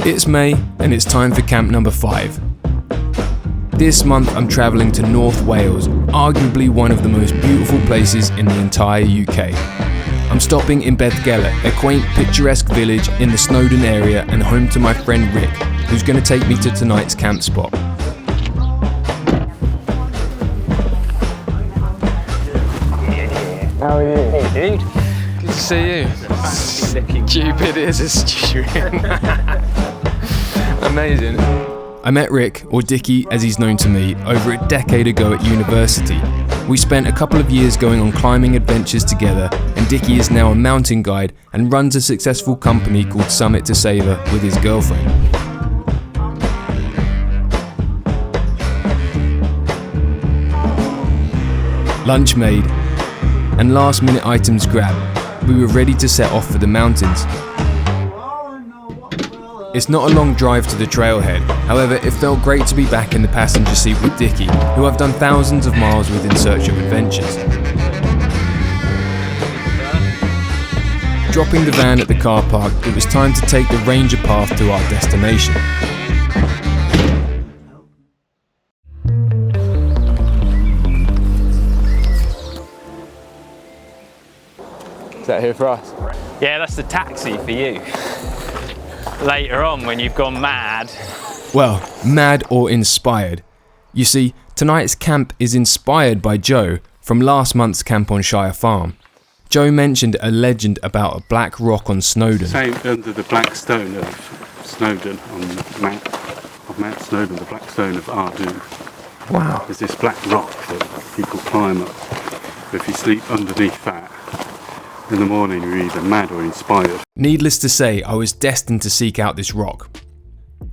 It's May and it's time for camp number 5. This month I'm travelling to North Wales, arguably one of the most beautiful places in the entire UK. I'm stopping in Beddgelert, a quaint picturesque village in the Snowdonia area and home to my friend Rick, who's going to take me to tonight's camp spot. How are you? Hey dude. Good to see you. Stupid is a student. Amazing. I met Rick, or Dickie as he's known to me, over a decade ago at university. We spent a couple of years going on climbing adventures together, and Dickie is now a mountain guide and runs a successful company called Summit to Savour with his girlfriend. Lunch made, and last minute items grabbed, we were ready to set off for the mountains. It's not a long drive to the trailhead, however it felt great to be back in the passenger seat with Dickie, who I've done thousands of miles with in search of adventures. Dropping the van at the car park, it was time to take the ranger path to our destination. Is that here for us? Yeah, that's the taxi for you. Later on when you've gone mad. Well, mad or inspired. You see, tonight's camp is inspired by Joe from last month's camp on Shire Farm. Joe mentioned a legend about a black rock on Snowdon. Same under the black stone of Snowdon on Mount Snowdon, the black stone of Ardu. Wow. There's this black rock that people climb up. If you sleep underneath that, in the morning you're either mad or inspired. Needless to say, I was destined to seek out this rock.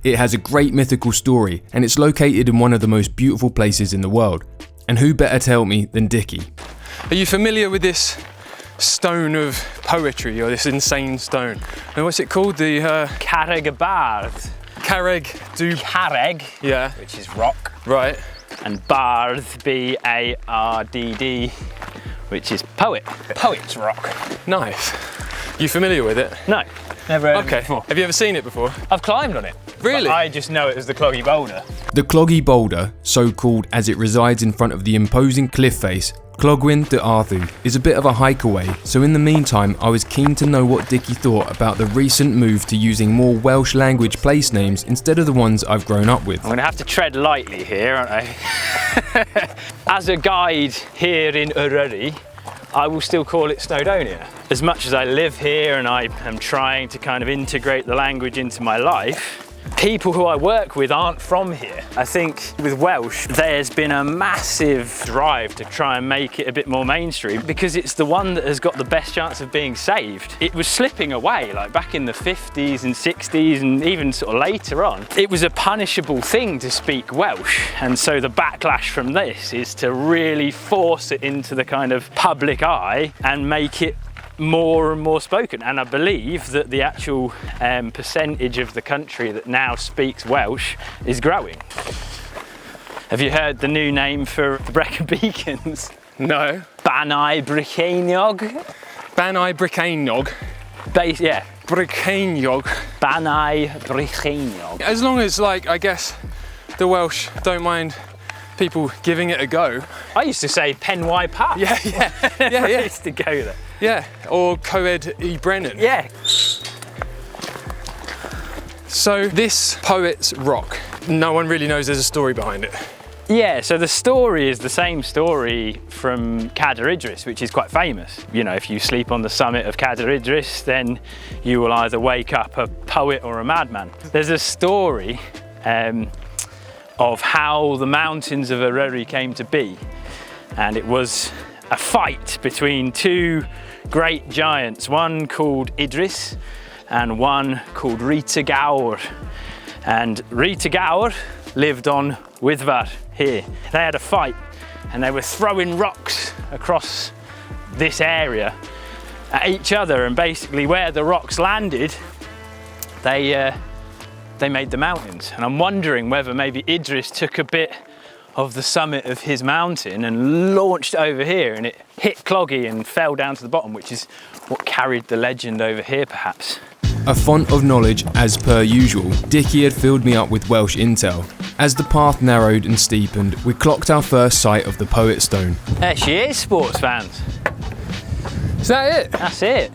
It has a great mythical story, and it's located in one of the most beautiful places in the world. And who better to help me than Dickie? Are you familiar with this stone of poetry, or this insane stone? And what's it called? The Carreg y Bardd. Carreg y Carreg, Yeah. which is rock, Right. and Bardd, B-A-R-D-D, which is poet. Poet's rock. Nice. You familiar with it? No, never heard of it Okay. before. Have you ever seen it before? I've climbed on it. Really? But I just know it as the Cloggy Boulder. The Cloggy Boulder, so called as it resides in front of the imposing cliff face, Clogwyn de Arthur, is a bit of a hike away, so in the meantime I was keen to know what Dickie thought about the recent move to using more Welsh language place names instead of the ones I've grown up with. I'm gonna have to tread lightly here, aren't I? As a guide here in Eryri, I will still call it Snowdonia. As much as I live here and I am trying to kind of integrate the language into my life, people who I work with aren't from here. I think with Welsh, there's been a massive drive to try and make it a bit more mainstream because it's the one that has got the best chance of being saved. It was slipping away, like back in the 50s and 60s and even sort of later on. It was a punishable thing to speak Welsh, and so the backlash from this is to really force it into the kind of public eye and make it more and more spoken. And I believe that the actual percentage of the country that now speaks Welsh is growing. Have you heard the new name for the Brecon Beacons? No. Banau Brycheiniog. Banau Brycheiniog. Yeah. Brycheiniog. Banau Brycheiniog. As long as, like, I guess the Welsh don't mind people giving it a go. I used to say Penwy Park. Yeah. I used to go there. Yeah, or Carreg y Bardd. Yeah. So this poet's rock, no one really knows there's a story behind it. Yeah, so the story is the same story from Carreg Idris, which is quite famous. You know, if you sleep on the summit of Carreg Idris, then you will either wake up a poet or a madman. There's a story of how the mountains of Eryri came to be, and it was a fight between two great giants, one called Idris and one called Rita Gaur. And Rita Gaur lived on Wyddfar here. They had a fight and they were throwing rocks across this area at each other, and basically where the rocks landed, they made the mountains. And I'm wondering whether maybe Idris took a bit of the summit of his mountain and launched over here, and it hit Cloggy and fell down to the bottom, which is what carried the legend over here perhaps. A font of knowledge as per usual, Dickie had filled me up with Welsh intel. As the path narrowed and steepened, we clocked our first sight of the Poet Stone. There she is, sports fans. Is that it? That's it.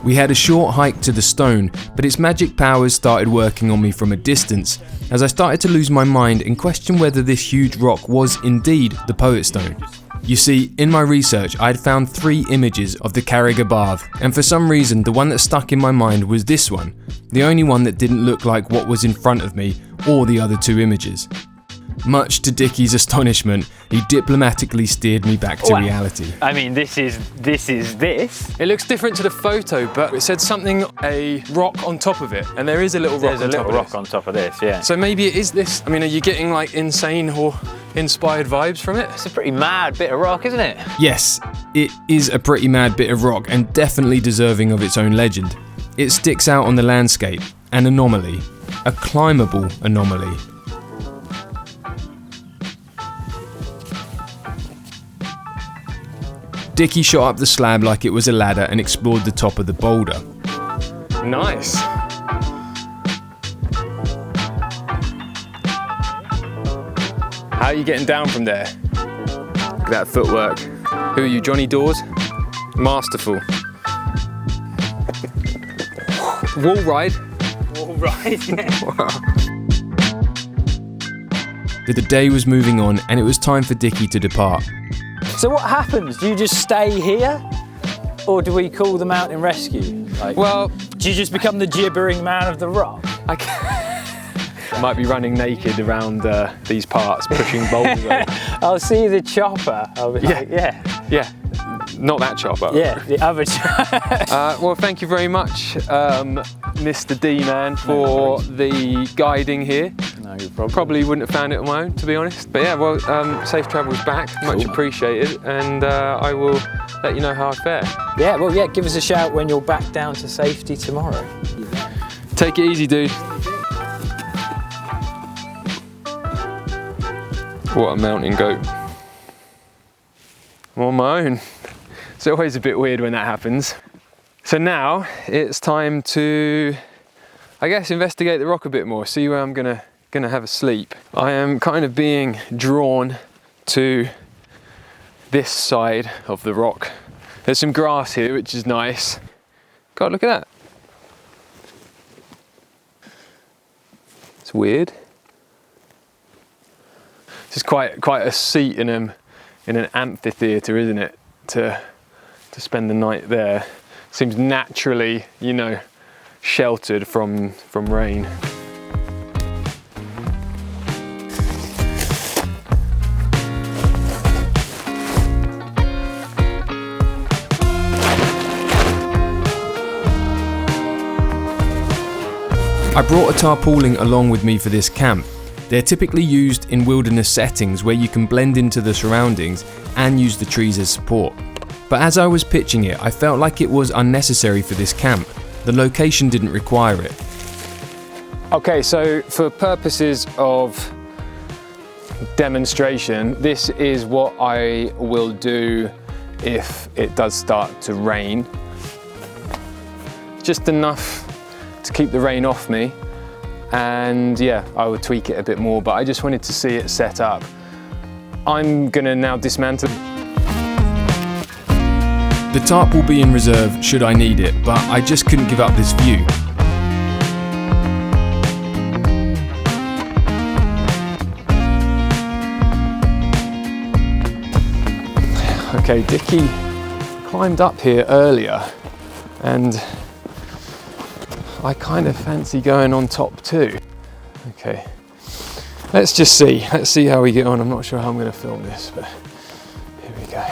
We had a short hike to the stone, but its magic powers started working on me from a distance, as I started to lose my mind and question whether this huge rock was indeed the Poet Stone. You see, in my research I had found 3 images of the Carreg y Bardd, and for some reason the one that stuck in my mind was this one, the only one that didn't look like what was in front of me or the other 2 images. Much to Dickie's astonishment, he diplomatically steered me back to reality. I mean, this is this. It looks different to the photo, but it said something, a rock on top of it, and there is a little rock on top of it. There's a little rock on top of this, yeah. So maybe it is this. I mean, are you getting like insane or inspired vibes from it? It's a pretty mad bit of rock, isn't it? Yes, it is a pretty mad bit of rock and definitely deserving of its own legend. It sticks out on the landscape, an anomaly, a climbable anomaly. Dickie shot up the slab like it was a ladder and explored the top of the boulder. Nice. How are you getting down from there? Look at that footwork. Who are you, Johnny Dawes? Masterful. Wall ride. All right, yeah. The day was moving on and it was time for Dickie to depart. So what happens? Do you just stay here? Or do we call the mountain rescue? Like, Well, do you just become the gibbering man of the rock? I might be running naked around these parts, pushing boulders over. I'll see the chopper. I'll be like, yeah. Yeah, not that chopper. Yeah, the other chopper. Well, thank you very much, Mr. D-Man, for the guiding here. No problem. Probably wouldn't have found it on my own, to be honest. But yeah, well, safe travels back, much appreciated, and I will let you know how I fare. Yeah, well, yeah, give us a shout when you're back down to safety tomorrow. Take it easy, dude. What a mountain goat. I'm on my own. It's always a bit weird when that happens. So now it's time to, I guess, investigate the rock a bit more, see where I'm gonna have a sleep. I am kind of being drawn to this side of the rock. There's some grass here, which is nice. God, look at that. It's weird. This is quite a seat in an amphitheatre, isn't it? To spend the night there. Seems naturally, you know, sheltered from rain. I brought a tarpaulin along with me for this camp. They're typically used in wilderness settings where you can blend into the surroundings and use the trees as support. But as I was pitching it, I felt like it was unnecessary for this camp. The location didn't require it. Okay, so for purposes of demonstration, this is what I will do if it does start to rain. Just enough to keep the rain off me. And yeah, I would tweak it a bit more, but I just wanted to see it set up. I'm gonna now dismantle. The tarp will be in reserve should I need it, but I just couldn't give up this view. Okay, Dickie climbed up here earlier, and I kind of fancy going on top too. Okay, let's just see. Let's see how we get on. I'm not sure how I'm going to film this, but here we go.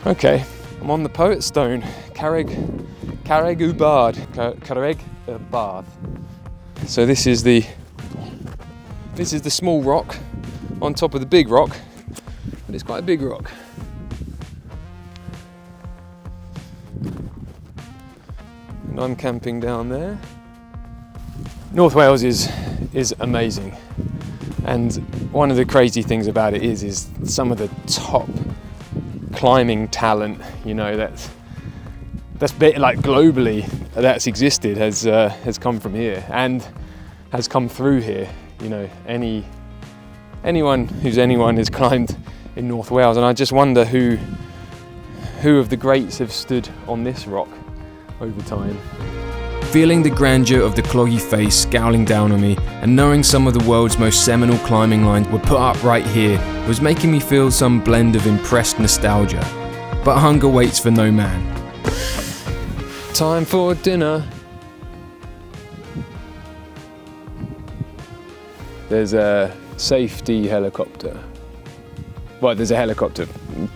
Okay. I'm on the Poet Stone, Carreg y Bardd. Carreg y Bardd. So this is the small rock on top of the big rock, but it's quite a big rock. And I'm camping down there. North Wales is amazing. And one of the crazy things about it is some of the top climbing talent, you know, that's like globally that's existed has come from here and has come through here. You know, anyone has climbed in North Wales, and I just wonder who of the greats have stood on this rock over time. Feeling the grandeur of the Cloggy Face scowling down on me, and knowing some of the world's most seminal climbing lines were put up right here, was making me feel some blend of impressed nostalgia. But hunger waits for no man. Time for dinner. There's a safety helicopter. Well, there's a helicopter,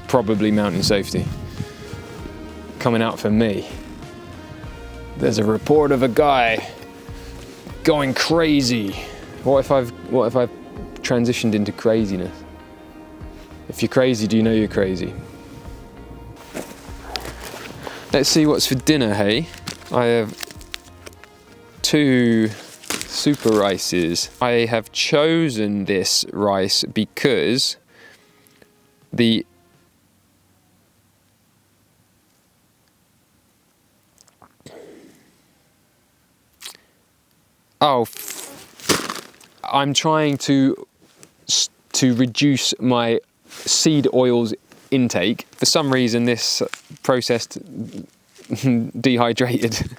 probably mountain safety, coming out for me. There's a report of a guy going crazy. What if I've transitioned into craziness? If you're crazy, do you know you're crazy? Let's see what's for dinner, hey? I have 2 super rices. I have chosen this rice because I'm trying to reduce my seed oils intake. For some reason, this processed dehydrated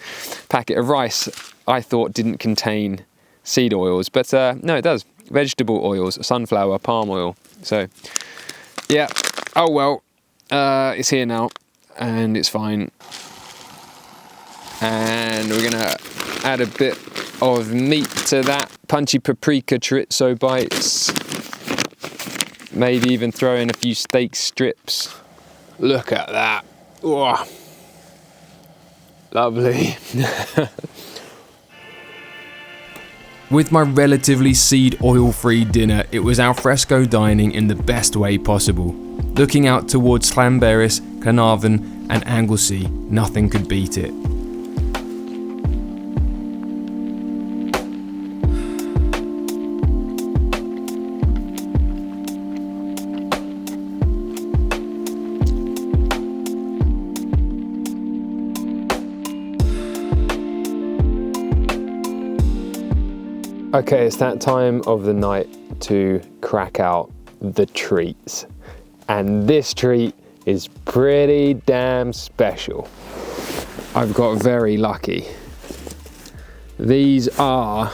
packet of rice I thought didn't contain seed oils, but no, it does. Vegetable oils, sunflower, palm oil. So yeah, oh well, it's here now and it's fine. And we're gonna add a bit of meat to that. Punchy paprika chorizo bites. Maybe even throw in a few steak strips. Look at that. Oh, lovely. With my relatively seed oil-free dinner, it was alfresco dining in the best way possible. Looking out towards Llanberis, Carnarvon and Anglesey, nothing could beat it. Okay, it's that time of the night to crack out the treats. And this treat is pretty damn special. I've got very lucky. These are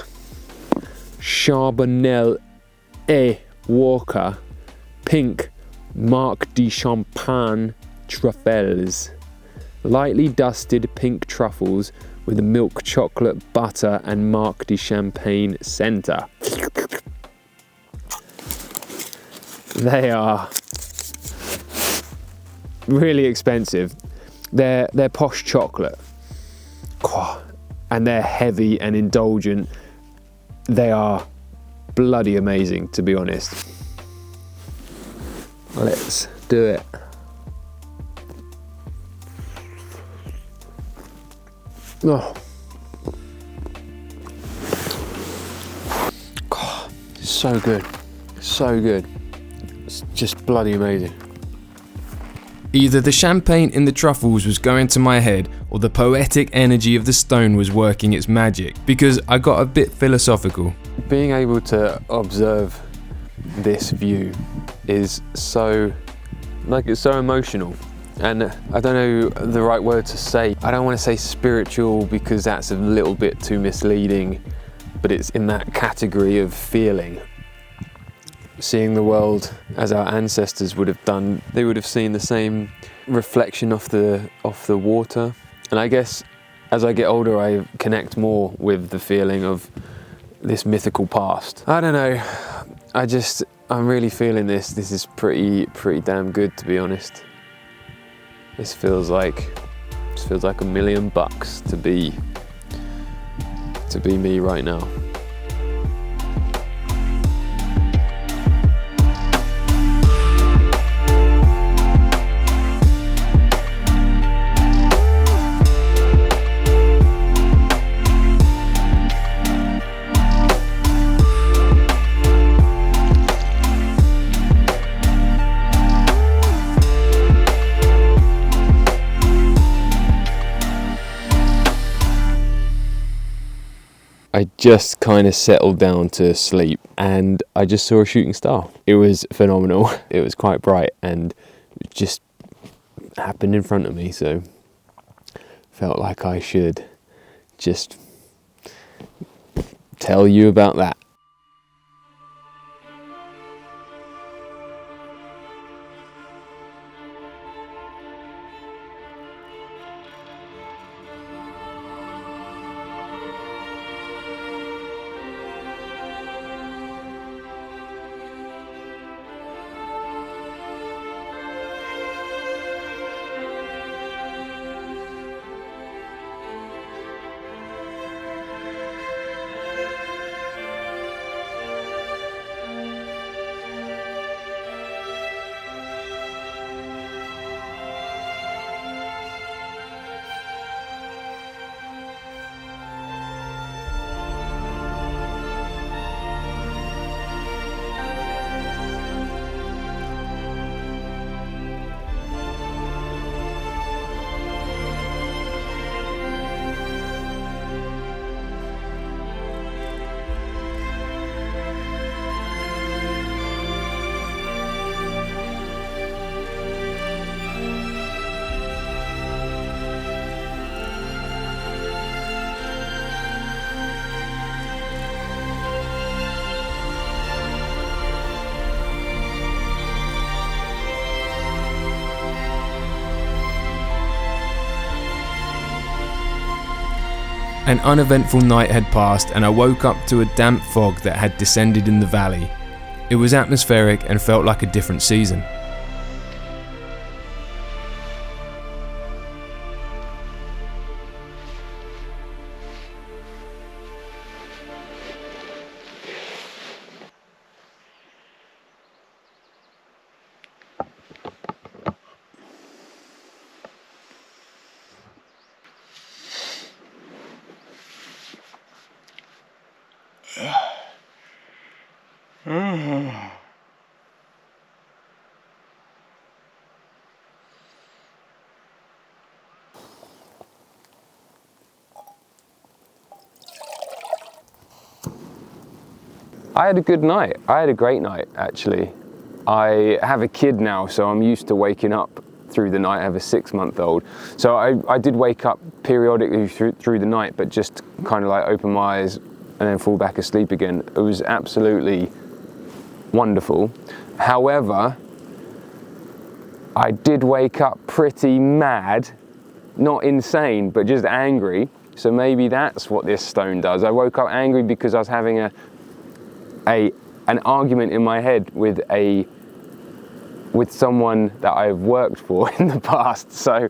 Charbonnel et Walker Pink Marc de Champagne truffles. Lightly dusted pink truffles with a milk chocolate butter and Marc de Champagne centre. They are really expensive. They're posh chocolate, and they're heavy and indulgent. They are bloody amazing, to be honest. Let's do it. Oh. God, so good, so good. It's just bloody amazing. Either the champagne in the truffles was going to my head, or the poetic energy of the stone was working its magic, because I got a bit philosophical. Being able to observe this view is so, it's so emotional. And I don't know the right word to say. I don't want to say spiritual because that's a little bit too misleading, but it's in that category of feeling. Seeing the world as our ancestors would have done, they would have seen the same reflection off the water. And I guess as I get older, I connect more with the feeling of this mythical past. I don't know, I'm really feeling this. This is pretty damn good, to be honest. This feels like $1 million to be me right now. I just kind of settled down to sleep and I just saw a shooting star. It was phenomenal. It was quite bright and it just happened in front of me, so felt like I should just tell you about that. An uneventful night had passed and I woke up to a damp fog that had descended in the valley. It was atmospheric and felt like a different season. I had a good night. I had a great night, actually. I have a kid now, so I'm used to waking up through the night. I have a 6-month-old. So I did wake up periodically through the night, but just kind of like open my eyes and then fall back asleep again. It was absolutely wonderful. However, I did wake up pretty mad, not insane, but just angry. So maybe that's what this stone does. I woke up angry because I was having an argument in my head with someone that I've worked for in the past. So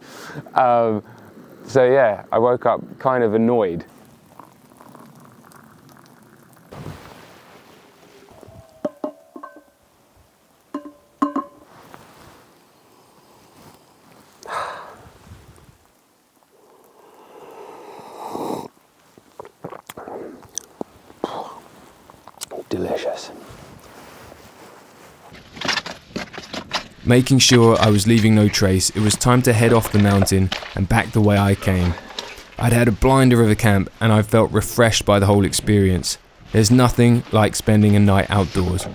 yeah, I woke up kind of annoyed. Delicious. Making sure I was leaving no trace, it was time to head off the mountain and back the way I came. I'd had a blinder of a camp and I felt refreshed by the whole experience. There's nothing like spending a night outdoors.